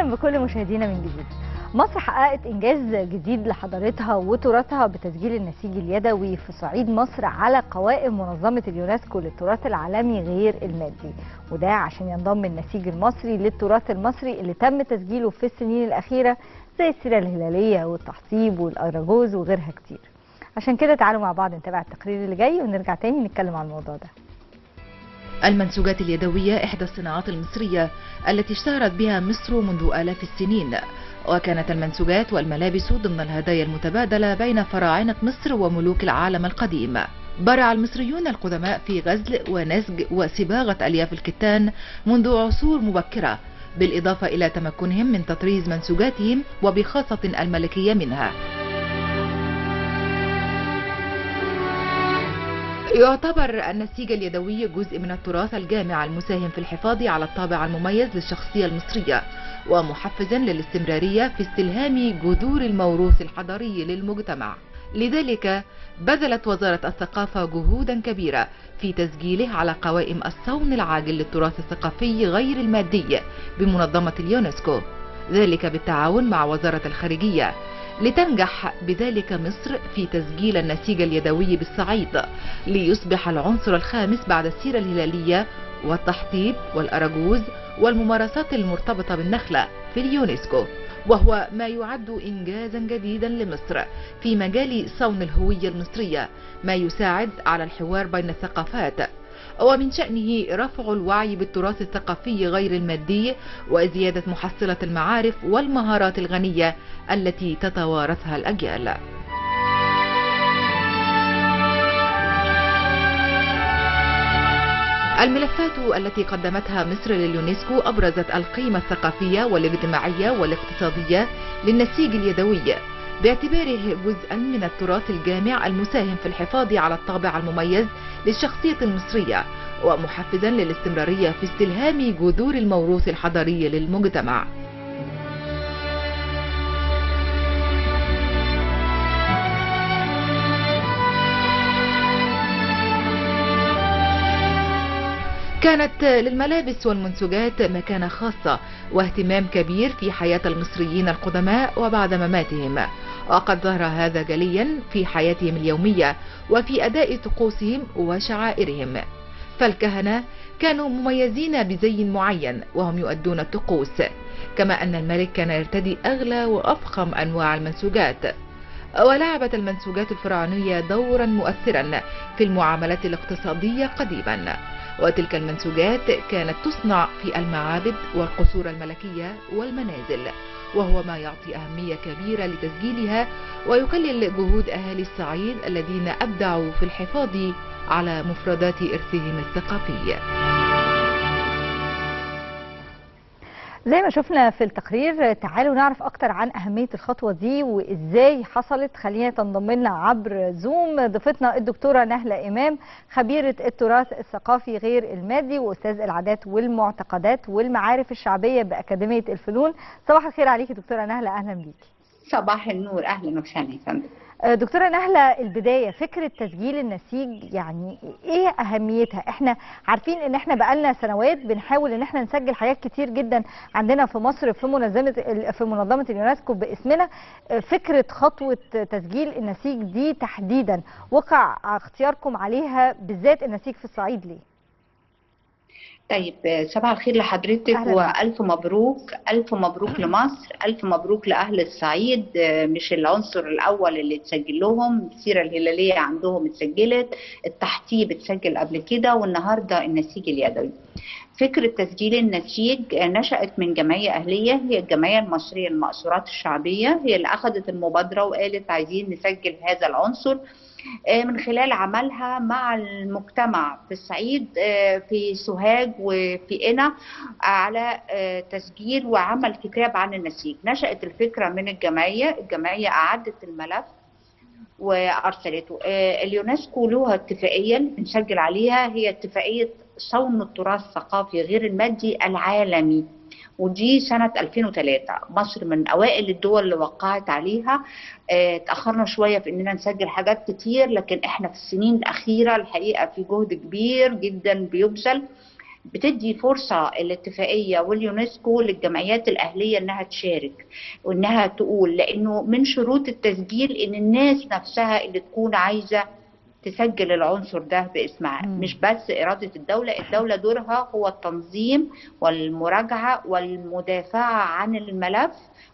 اهلا بكل مشاهدينا من جديد. مصر حققت انجاز جديد لحضارتها وتراثها بتسجيل النسيج اليدوي في صعيد مصر على قوائم منظمه اليونسكو للتراث العالمي غير المادي، وده عشان ينضم النسيج المصري للتراث المصري اللي تم تسجيله في السنين الاخيره زي السيره الهلاليه والتحصيب والاراجوز وغيرها كتير. عشان كده تعالوا مع بعض نتابع التقرير اللي جاي ونرجع تاني نتكلم عن الموضوع ده. المنسوجات اليدوية إحدى الصناعات المصرية التي اشتهرت بها مصر منذ آلاف السنين، وكانت المنسوجات والملابس ضمن الهدايا المتبادلة بين فراعنة مصر وملوك العالم القديم. برع المصريون القدماء في غزل ونسج وصباغة ألياف الكتان منذ عصور مبكرة، بالإضافة إلى تمكنهم من تطريز منسوجاتهم وبخاصة الملكية منها. يعتبر النسيج اليدوي جزء من التراث الجامع المساهم في الحفاظ على الطابع المميز للشخصية المصرية ومحفزا للاستمرارية في استلهام جذور الموروث الحضاري للمجتمع. لذلك بذلت وزارة الثقافة جهودا كبيرة في تسجيله على قوائم الصون العاجل للتراث الثقافي غير المادي بمنظمة اليونسكو، ذلك بالتعاون مع وزارة الخارجية، لتنجح بذلك مصر في تسجيل النسيج اليدوي بالصعيد ليصبح العنصر الخامس بعد السيرة الهلالية والتحطيب والأراجوز والممارسات المرتبطة بالنخلة في اليونسكو، وهو ما يعد إنجازا جديدا لمصر في مجال صون الهوية المصرية، ما يساعد على الحوار بين الثقافات، ومن شأنه رفع الوعي بالتراث الثقافي غير المادي وزيادة محصلة المعارف والمهارات الغنية التي تتوارثها الأجيال. الملفات التي قدمتها مصر لليونسكو أبرزت القيمة الثقافية والاجتماعية والاقتصادية للنسيج اليدوي باعتباره جزءا من التراث الجامع المساهم في الحفاظ على الطابع المميز للشخصية المصرية ومحفزا للاستمرارية في استلهام جذور الموروث الحضاري للمجتمع. كانت للملابس والمنسوجات مكانة خاصة واهتمام كبير في حياة المصريين القدماء وبعد مماتهم، وقد ظهر هذا جليا في حياتهم اليومية وفي أداء طقوسهم وشعائرهم، فالكهنة كانوا مميزين بزي معين وهم يؤدون الطقوس، كما أن الملك كان يرتدي أغلى وأفخم أنواع المنسوجات. ولعبت المنسوجات الفرعونية دورا مؤثرا في المعاملات الاقتصادية قديما، وتلك المنسوجات كانت تصنع في المعابد والقصور الملكية والمنازل، وهو ما يعطي أهمية كبيرة لتسجيلها ويقلل جهود أهالي الصعيد الذين أبدعوا في الحفاظ على مفردات إرثهم الثقافي. زي ما شفنا في التقرير، تعالوا نعرف أكتر عن أهمية الخطوة دي وإزاي حصلت. خلينا تنضم لنا عبر زوم ضيفتنا الدكتورة نهلة إمام، خبيرة التراث الثقافي غير المادي وأستاذ العادات والمعتقدات والمعارف الشعبية بأكاديمية الفنون. صباح الخير عليكي دكتورة نهلة، أهلا بيكي. صباح النور، أهلا وسهلا يا فندم. دكتورة نهلة، البداية فكرة تسجيل النسيج يعني ايه اهميتها؟ احنا عارفين ان احنا بقالنا سنوات بنحاول ان احنا نسجل حاجات كتير جدا عندنا في مصر في منظمة اليونسكو باسمنا. فكرة خطوة تسجيل النسيج دي تحديدا وقع اختياركم عليها بالذات النسيج في الصعيد ليه؟ طيب، صباح الخير لحضرتك والف مبروك، الف مبروك لمصر، الف مبروك لاهل الصعيد. مش العنصر الاول اللي اتسجل لهم، السيره الهلاليه عندهم اتسجلت، التحطيب اتسجل قبل كده، والنهارده النسيج اليدوي. فكره تسجيل النسيج نشأت من جمعيه اهليه، هي الجمعيه المصريه للمأثورات الشعبيه، هي اللي اخذت المبادره وقالت عايزين نسجل هذا العنصر من خلال عملها مع المجتمع في الصعيد، في سوهاج وفي قنا، على تسجيل وعمل كتاب عن النسيج. نشأت الفكرة من الجمعية أعدت الملف وأرسلته. اليونسكو له اتفاقية بنسجل عليها، هي اتفاقية صون التراث الثقافي غير المادي العالمي، ودي سنة 2003. مصر من أوائل الدول اللي وقعت عليها. تأخرنا شوية في إننا نسجل حاجات كتير، لكن إحنا في السنين الأخيرة الحقيقة في جهد كبير جدا بيبذل بتدي فرصة الاتفاقية واليونسكو للجمعيات الأهلية إنها تشارك وإنها تقول، لأنه من شروط التسجيل إن الناس نفسها اللي تكون عايزة تسجل العنصر ده باسمها، مش بس إرادة الدولة. الدولة دورها هو التنظيم والمراجعة والمدافعة عن الملف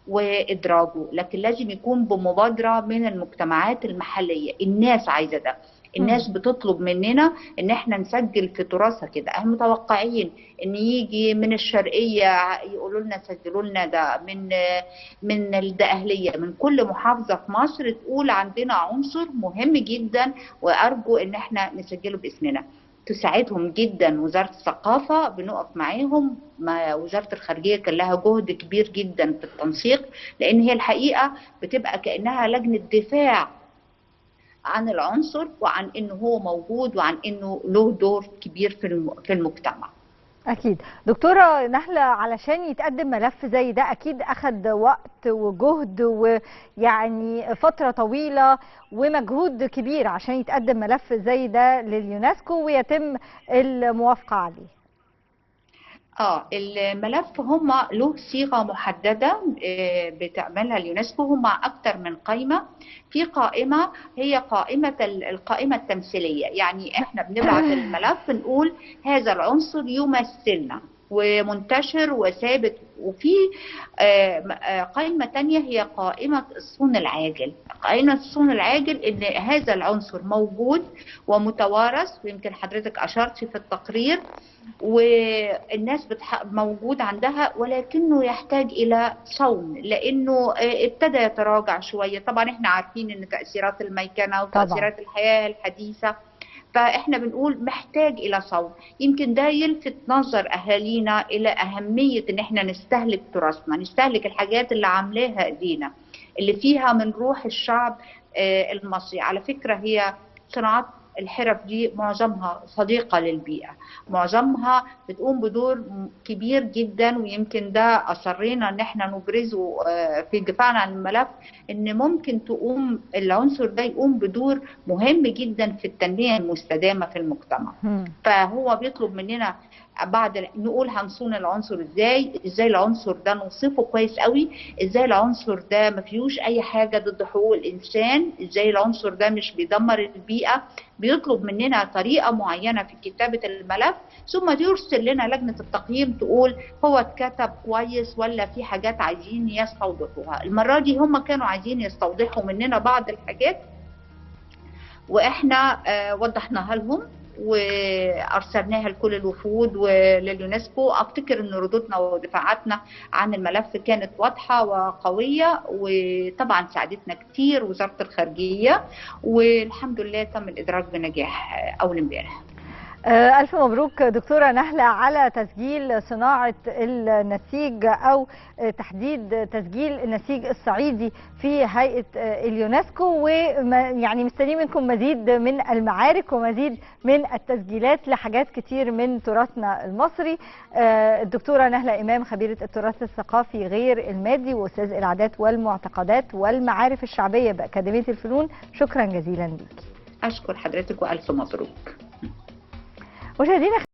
وإدراجه، لكن لازم يكون بمبادرة من المجتمعات المحلية. الناس عايزة ده، الناس بتطلب مننا ان احنا نسجل في تراثها كده. احنا متوقعين ان يجي من الشرقيه يقولوا لنا سجلوا لنا ده، من الدقهليه، من كل محافظه في مصر تقول عندنا عنصر مهم جدا وارجو ان احنا نسجله باسمنا. تساعدهم جدا وزاره الثقافه، بنقف معاهم. وزاره الخارجيه كان لها جهد كبير جدا في التنسيق، لان هي الحقيقه بتبقى كانها لجنه دفاع عن العنصر وعن انه هو موجود وعن انه له دور كبير في المجتمع. أكيد. دكتورة نهلة، علشان يتقدم ملف زي ده أكيد أخد وقت وجهد ويعني فترة طويلة ومجهود كبير عشان يتقدم ملف زي ده لليونسكو ويتم الموافقة عليه. الملف هم له صيغه محدده بتعملها اليونسكو. هم اكتر من قائمه. في قائمه هي القائمه التمثيليه، يعني احنا بنبعت الملف نقول هذا العنصر يمثلنا ومنتشر وثابت. وفي قائمة تانية هي قائمة الصون العاجل. قائمة الصون العاجل إن هذا العنصر موجود ومتوارث، ويمكن حضرتك أشرتي في التقرير، والناس موجود عندها، ولكنه يحتاج إلى صون لأنه ابتدى يتراجع شوية. طبعا احنا عارفين إن تأثيرات الميكنة وتأثيرات الحياة الحديثة، فاحنا بنقول محتاج الى صون. يمكن ده يلفت نظر اهالينا الى اهميه ان احنا نستهلك تراثنا، نستهلك الحاجات اللي عاملاها ايدينا، اللي فيها من روح الشعب المصري. على فكره هي صناعات الحرف دي معظمها صديقة للبيئة، معظمها بتقوم بدور كبير جدا، ويمكن ده أصرينا ان احنا نبرزه في دفاعنا عن الملف، ان ممكن تقوم العنصر ده يقوم بدور مهم جدا في التنمية المستدامة في المجتمع. فهو بيطلب مننا بعد نقول هنصون العنصر ازاي العنصر ده نوصفه كويس قوي، ازاي العنصر ده ما فيهوش اي حاجه ضد حقوق الانسان، ازاي العنصر ده مش بيدمر البيئه. بيطلب مننا طريقه معينه في كتابه الملف، ثم يرسل لنا لجنه التقييم تقول هو اتكتب كويس ولا في حاجات عايزين يستوضحوها. المره دي هم كانوا عايزين يستوضحوا مننا بعض الحاجات، واحنا وضحناها لهم وارسلناها لكل الوفود ولليونسكو. افتكر ان ردودنا ودفاعاتنا عن الملف كانت واضحه وقويه، وطبعا ساعدتنا كتير وزاره الخارجيه، والحمد لله تم الادراج بنجاح اول امبارح. ألف مبروك دكتورة نهلة على تسجيل صناعة النسيج أو تحديد تسجيل النسيج الصعيدي في هيئة اليونسكو، ويعني مستنيين منكم مزيد من المعارك ومزيد من التسجيلات لحاجات كتير من تراثنا المصري. الدكتورة نهلة إمام، خبيرة التراث الثقافي غير المادي وأستاذ العادات والمعتقدات والمعارف الشعبية بأكاديمية الفنون، شكرا جزيلا ليكي. أشكر حضرتك وألف مبروك. مشاهدينا